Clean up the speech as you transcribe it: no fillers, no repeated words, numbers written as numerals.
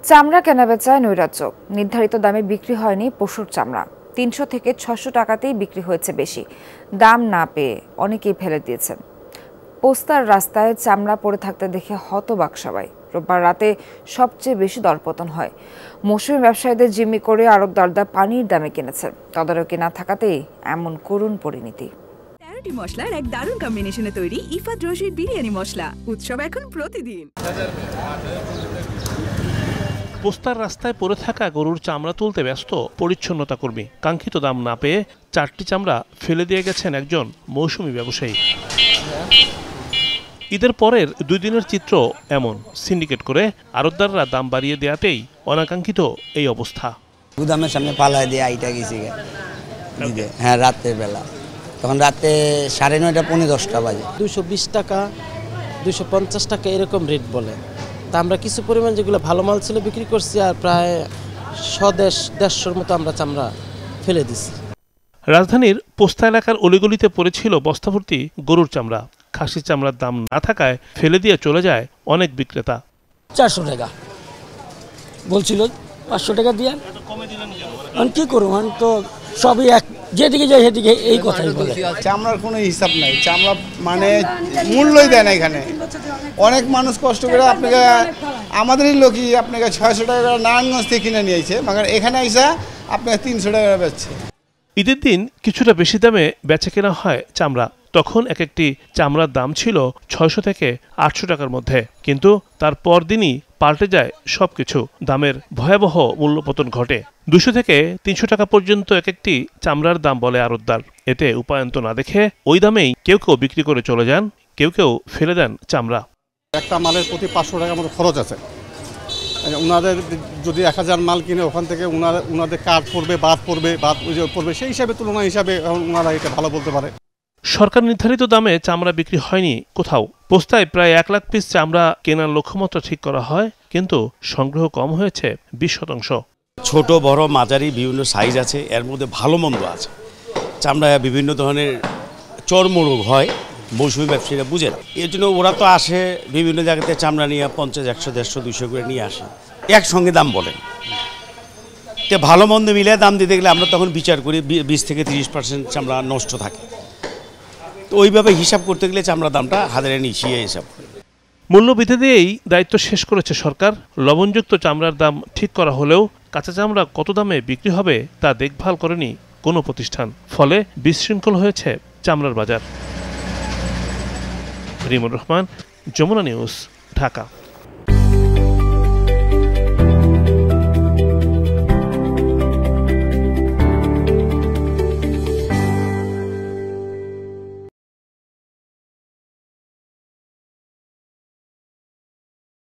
চামড়া কেনাবেচায় নৈরাজ্য। নির্ধারিত দামে বিক্রি হয়নি পশুর চামড়া। ৩০০ থেকে ৬০০ টাকাতেই বিক্রি হয়েছে বেশি। দাম না পেয়ে অনেকেই ফেলে দিয়েছেন। পোস্তার রাস্তায় চামড়া পড়ে থাকতে দেখে হতবাক সবাই। রোববার রাতে সবচেয়ে বেশি দরপতন হয়। মৌসুমী ব্যবসায়ীদের জিম্মি করে আড়তদাররা পানির দামে কিনেছেন। তদারকি না থাকাতেই এমন করুণ পরিণতি। ১৩টি মশলার এক দারুণ কম্বিনেশনে তৈরি ইফাত রশিদ বিরিয়ানি মশলা। উৎসব এখন প্রতিদিন। পোস্তার রাস্তায় পড়ে থাকা গরুর চামড়া তুলতে ব্যস্ত পরিচ্ছন্নতা কর্মী। কাঙ্ক্ষিত দাম না পেয়ে 4টি চামড়া ফেলে দিয়ে গেছেন একজন মৌসুমী ব্যবসায়ী। ঈদের পরের 2 দিনের চিত্র এমন। সিন্ডিকেট করে আড়তদাররা দাম বাড়িয়ে দেওয়াতেই অনাকাঙ্ক্ষিত এই অবস্থা। গুদামের সামনে পালায় দিয়ে আইটা গেছি হ্যাঁ, রাতের বেলা। তখন রাতে 9:30 পৌনে 10টা বাজে। 220 টাকা 250 টাকা এরকম রেট বলে। তা আমরা কিছু পরিমাণ যেগুলো ভালো মাল ছিল বিক্রি করছি, আর প্রায় 150-150 মতো আমরা চামড়া ফেলে দিছি। রাজধানীর পোস্তা এলাকার অলিগলিতে পড়েছিল বস্তাভর্তি গরুর চামড়া। খাসির চামড়ার দাম না থাকায় ফেলে দিয়ে চলে যায় অনেক বিক্রেতা। 400 টাকা বলছিল, 500 টাকা দিয়ে আমি কি করবো? তো সবই এক, যেদিকে যায় সেদিকে এই কথাই বলে। চামড়ার কোনো হিসাব নাই। চামড়া মানে মূল্যই দেয় না এখানে। অনেক মানুষ কষ্ট করে আপনাকে, আমাদেরই লোকই আপনাকে 600 টাকা নারায়ণগঞ্জ থেকে কিনে নিয়েছে, মাগার এখানে আইসা আপনাকে 300 টাকা বেচছে। ঈদের দিন কিছুটা বেশি দামে বেচা কেনা হয় চামড়া। তখন এক একটি চামড়ার দাম ছিল 600 থেকে 800 টাকার মধ্যে। কিন্তু তার পরদিনই পাল্টে যায় সবকিছু। দামের ভয়াবহ মূল্যপতন ঘটে। 200 থেকে 300 টাকা পর্যন্ত এক একটি চামড়ার দাম বলে আড়তদার। এতে উপায়ন্ত না দেখে ওই দামেই কেউ কেউ বিক্রি করে চলে যান, কেউ কেউ ফেলে দেন চামড়া। একটা মালের প্রতি 500 টাকার মতো খরচ আছে। ওনাদের যদি 1000 মাল কিনে ওখান থেকে ওনাদের কাঠ পড়বে, বাদ পড়বে, সেই হিসাবে তুলনা হিসাবে ওনারা এটা ভালো বলতে পারে। সরকার নির্ধারিত দামে চামড়া বিক্রি হয়নি কোথাও। পোস্তায় প্রায় 1 লাখ পিস চামড়া কেনার লক্ষ্যমাত্রা ঠিক করা হয়, কিন্তু সংগ্রহ কম হয়েছে 20%। ছোট বড় মাঝারি বিভিন্ন সাইজ আছে, এর মধ্যে ভালো মন্দ আছে। চামড়ায় বিভিন্ন ধরনের চর্মরোগ হয়, মৌসুমী ব্যবসায়ীরা বুঝে না। এর জন্য ওরা তো আসে বিভিন্ন জায়গাতে চামড়া নিয়ে 50, 100, 150, 200 করে নিয়ে আসে, একসঙ্গে দাম বলেন। তো ভালো মন্দ মিলে দাম দিতে গেলে আমরা তখন বিচার করি 20 থেকে 30% চামড়া নষ্ট থাকে। তো ওইভাবে হিসাব করতে গেলে চামড়া দামটা হাজারে নিচিয়ে হিসাব করে। মূল্য বেঁধে দিয়েই দায়িত্ব শেষ করেছে সরকার। লবণযুক্ত চামড়ার দাম ঠিক করা হলেও কাঁচা চামড়া কত দামে বিক্রি হবে তা দেখভাল করেনি কোনো প্রতিষ্ঠান। ফলে বিশৃঙ্খল হয়েছে চামড়ার বাজার। রিমুর রহমান, যমুনা নিউজ, ঢাকা।